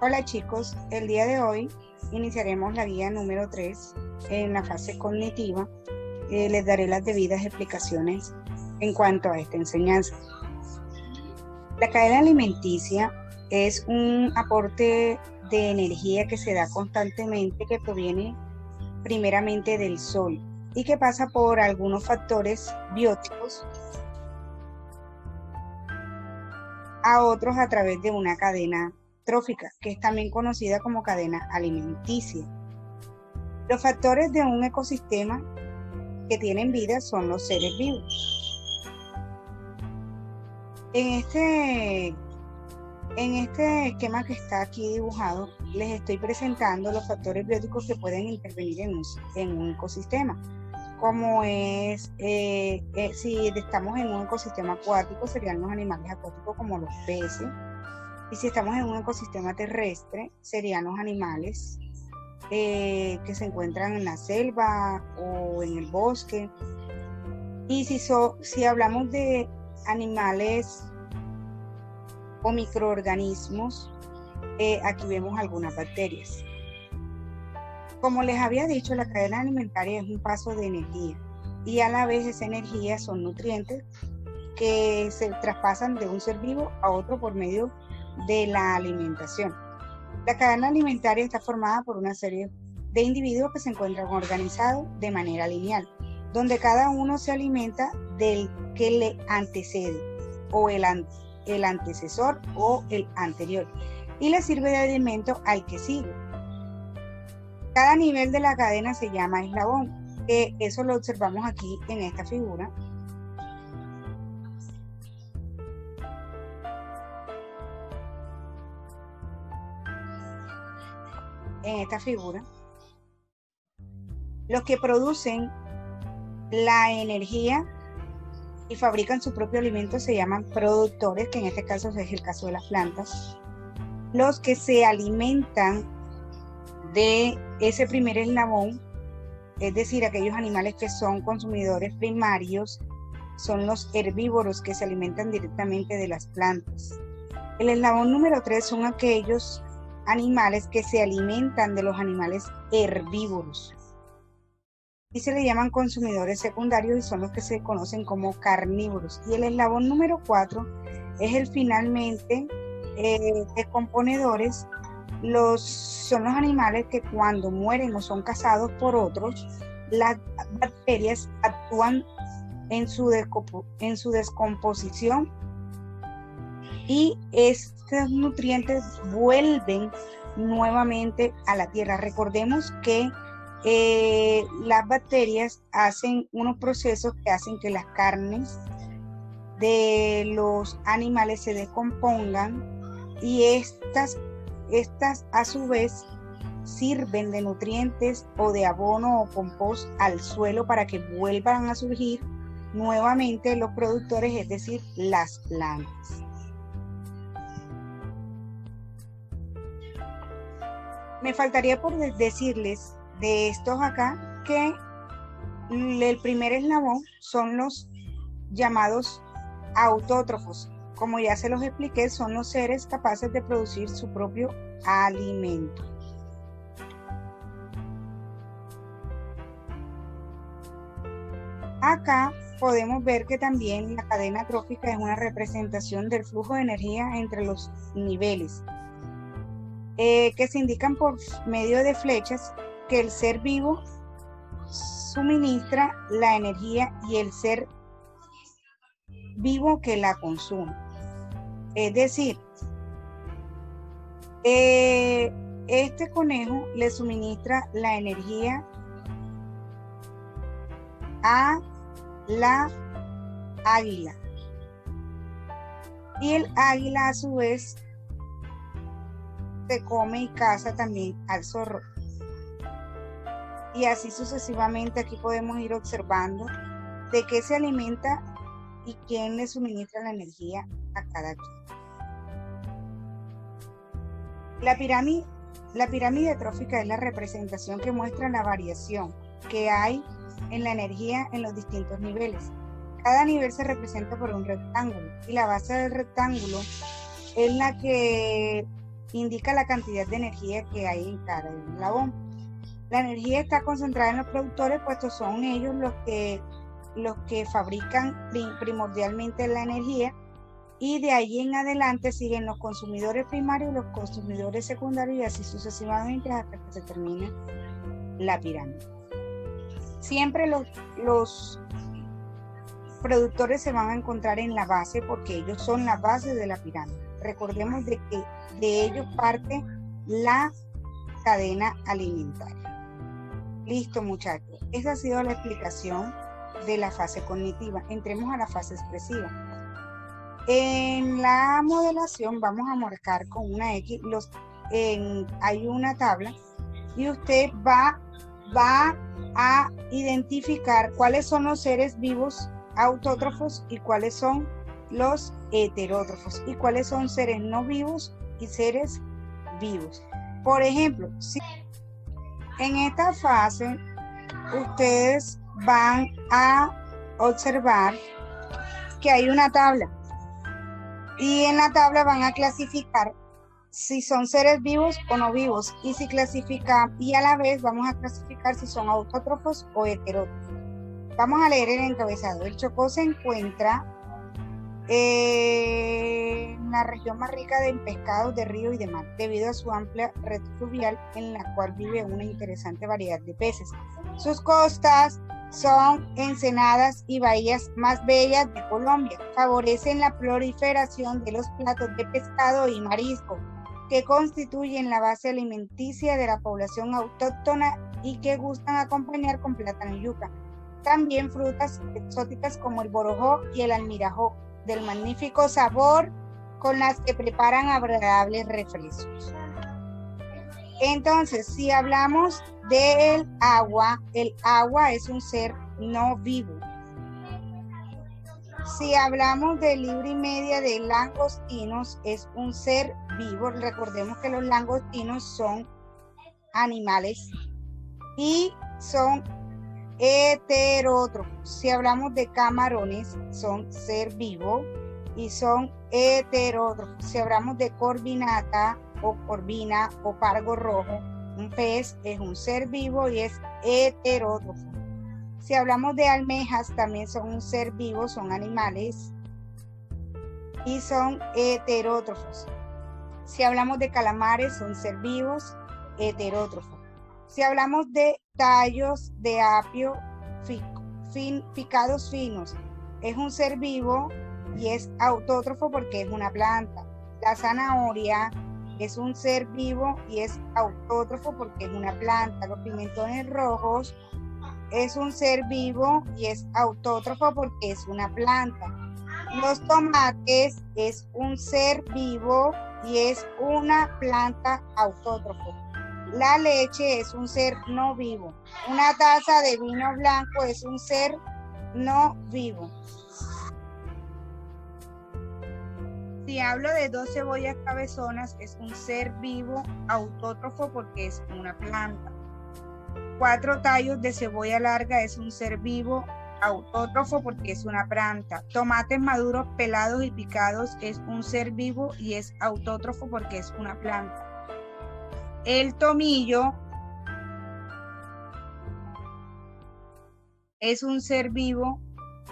Hola chicos, el día de hoy iniciaremos la guía número 3 en la fase cognitiva. Les daré las debidas explicaciones en cuanto a esta enseñanza. La cadena alimenticia es un aporte de energía que se da constantemente, que proviene primeramente del sol y que pasa por algunos factores bióticos a otros a través de una cadena trófica, que es también conocida como cadena alimenticia. Los factores de un ecosistema que tienen vida son los seres vivos. En este esquema que está aquí dibujado, les estoy presentando los factores bióticos que pueden intervenir en un ecosistema, como es, si estamos en un ecosistema acuático, serían los animales acuáticos como los peces, y si estamos en un ecosistema terrestre, serían los animales que se encuentran en la selva o en el bosque. Y si hablamos de animales o microorganismos, aquí vemos algunas bacterias. Como les había dicho, la cadena alimentaria es un paso de energía y a la vez esa energía son nutrientes que se traspasan de un ser vivo a otro por medio de la alimentación. La cadena alimentaria está formada por una serie de individuos que se encuentran organizados de manera lineal, donde cada uno se alimenta del que le antecede, o el antecesor o el anterior, y le sirve de alimento al que sigue. Cada nivel de la cadena se llama eslabón, que eso lo observamos aquí en esta figura. Los que producen la energía y fabrican su propio alimento se llaman productores, que en este caso es el caso de las plantas. Los que se alimentan de ese primer eslabón, es decir, aquellos animales que son consumidores primarios, son los herbívoros, que se alimentan directamente de las plantas. El eslabón número 3 son aquellos animales que se alimentan de los animales herbívoros y se le llaman consumidores secundarios, y son los que se conocen como carnívoros. Y el eslabón número 4 es el finalmente descomponedores. Son los animales que cuando mueren o son cazados por otros, las bacterias actúan en su descomposición y estos nutrientes vuelven nuevamente a la tierra. Recordemos que las bacterias hacen unos procesos que hacen que las carnes de los animales se descompongan, y estas a su vez sirven de nutrientes o de abono o compost al suelo para que vuelvan a surgir nuevamente los productores, es decir, las plantas. Me faltaría por decirles de estos acá que el primer eslabón son los llamados autótrofos. Como ya se los expliqué, son los seres capaces de producir su propio alimento. Acá podemos ver que también la cadena trófica es una representación del flujo de energía entre los niveles, que se indican por medio de flechas, que el ser vivo suministra la energía y el ser vivo que la consume. Es decir, este conejo le suministra la energía a la águila, y el águila a su vez se come y caza también al zorro. Y así sucesivamente. Aquí podemos ir observando de qué se alimenta y quién le suministra la energía a cada quien. La pirámide trófica es la representación que muestra la variación que hay en la energía en los distintos niveles. Cada nivel se representa por un rectángulo, y la base del rectángulo es la que indica la cantidad de energía que hay en cada eslabón. La energía está concentrada en los productores, puesto son ellos los que fabrican primordialmente la energía, y de ahí en adelante siguen los consumidores primarios, los consumidores secundarios y así sucesivamente hasta que se termine la pirámide. Siempre los productores se van a encontrar en la base porque ellos son la base de la pirámide. Recordemos de que de ellos parte la cadena alimentaria. Listo, muchachos. Esa ha sido la explicación de la fase cognitiva. Entremos a la fase expresiva. En la modelación vamos a marcar con una X, hay una tabla y usted va a identificar cuáles son los seres vivos autótrofos y cuáles son los heterótrofos y cuáles son seres no vivos y seres vivos. Por ejemplo, si en esta fase ustedes van a observar que hay una tabla. Y en la tabla van a clasificar si son seres vivos o no vivos. Y si clasifican, y a la vez vamos a clasificar si son autótrofos o heterótrofos. Vamos a leer el encabezado. El Chocó se encuentra en la región más rica de pescados de río y de mar, debido a su amplia red fluvial en la cual vive una interesante variedad de peces. Sus costas son ensenadas y bahías más bellas de Colombia. Favorecen la proliferación de los platos de pescado y marisco, que constituyen la base alimenticia de la población autóctona y que gustan acompañar con plátano y yuca. También frutas exóticas como el borojó y el almirajó, del magnífico sabor con las que preparan agradables refrescos. Entonces, si hablamos del agua, el agua es un ser no vivo. Si hablamos de libra y media de langostinos, es un ser vivo. Recordemos que los langostinos son animales y son heterótrofos. Si hablamos de camarones, son ser vivo y son heterótrofos. Si hablamos de corvinata o corvina o pargo rojo, un pez es un ser vivo y es heterótrofo. Si hablamos de almejas, también son un ser vivo, son animales y son heterótrofos. Si hablamos de calamares, son ser vivos, heterótrofos. Si hablamos de tallos de apio picados finos, es un ser vivo y es autótrofo porque es una planta. La zanahoria es un ser vivo y es autótrofo porque es una planta. Los pimentones rojos es un ser vivo y es autótrofo porque es una planta. Los tomates es un ser vivo y es una planta autótrofo. La leche es un ser no vivo. Una taza de vino blanco es un ser no vivo. Si hablo de 2 cebollas cabezonas, es un ser vivo autótrofo porque es una planta. 4 tallos de cebolla larga es un ser vivo autótrofo porque es una planta. Tomates maduros pelados y picados es un ser vivo y es autótrofo porque es una planta. El tomillo es un ser vivo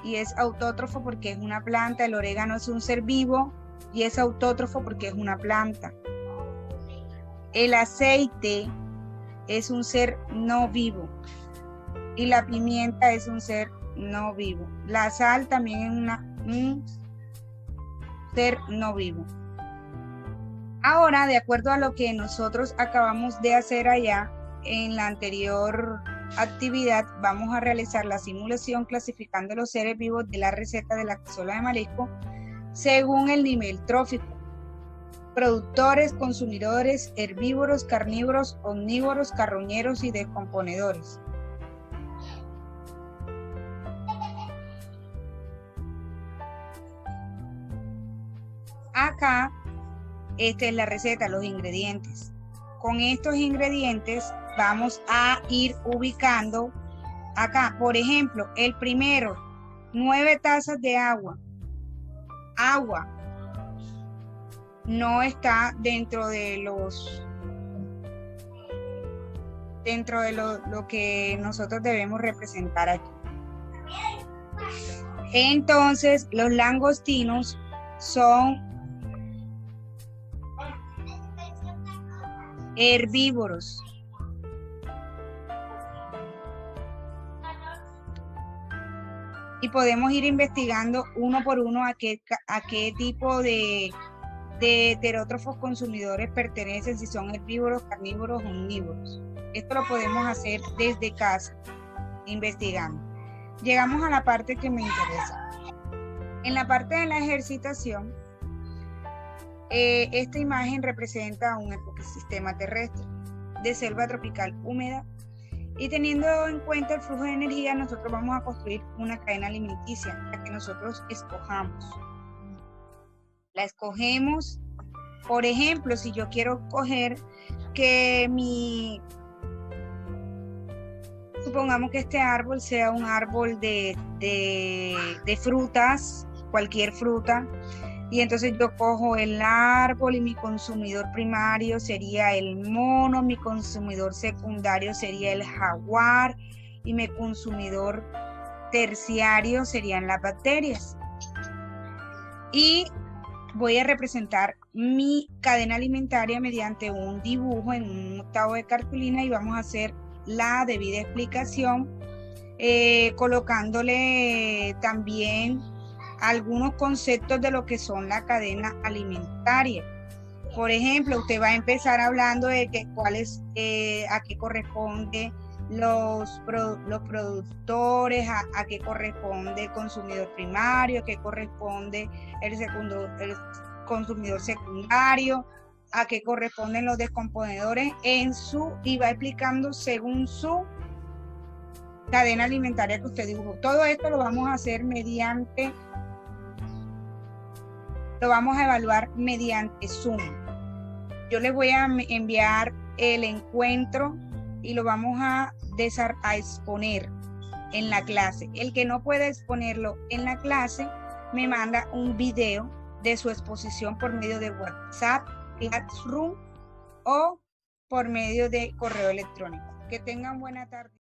y es autótrofo porque es una planta. El orégano es un ser vivo y es autótrofo porque es una planta. El aceite es un ser no vivo y la pimienta es un ser no vivo. La sal también es un ser no vivo. Ahora, de acuerdo a lo que nosotros acabamos de hacer allá en la anterior actividad, vamos a realizar la simulación clasificando los seres vivos de la receta de la cazuela de marisco según el nivel trófico. Productores, consumidores, herbívoros, carnívoros, omnívoros, carroñeros y descomponedores. Acá, esta es la receta, los ingredientes. Con estos ingredientes vamos a ir ubicando acá. Por ejemplo, el primero, 9 tazas de agua. no está dentro de lo que nosotros debemos representar aquí. Entonces, los langostinos son herbívoros. Y podemos ir investigando uno por uno a qué tipo de heterótrofos consumidores pertenecen, si son herbívoros, carnívoros o omnívoros. Esto lo podemos hacer desde casa, investigando. Llegamos a la parte que me interesa. En la parte de la ejercitación, esta imagen representa un ecosistema terrestre de selva tropical húmeda, y teniendo en cuenta el flujo de energía, nosotros vamos a construir una cadena alimenticia, la que nosotros escojamos. La escogemos, por ejemplo, si yo quiero coger que supongamos que este árbol sea un árbol de frutas, cualquier fruta, y entonces yo cojo el árbol y mi consumidor primario sería el mono, mi consumidor secundario sería el jaguar y mi consumidor terciario serían las bacterias. Y voy a representar mi cadena alimentaria mediante un dibujo en un octavo de cartulina, y vamos a hacer la debida explicación, colocándole también algunos conceptos de lo que son la cadena alimentaria. Por ejemplo, usted va a empezar hablando de a qué corresponde los productores, a qué corresponde el consumidor primario, a qué corresponde el consumidor secundario, a qué corresponden los descomponedores y va explicando según su cadena alimentaria que usted dibujó. Todo esto lo vamos a hacer lo vamos a evaluar mediante Zoom. Yo les voy a enviar el encuentro y lo vamos a exponer en la clase. El que no pueda exponerlo en la clase, me manda un video de su exposición por medio de WhatsApp, Classroom o por medio de correo electrónico. Que tengan buena tarde.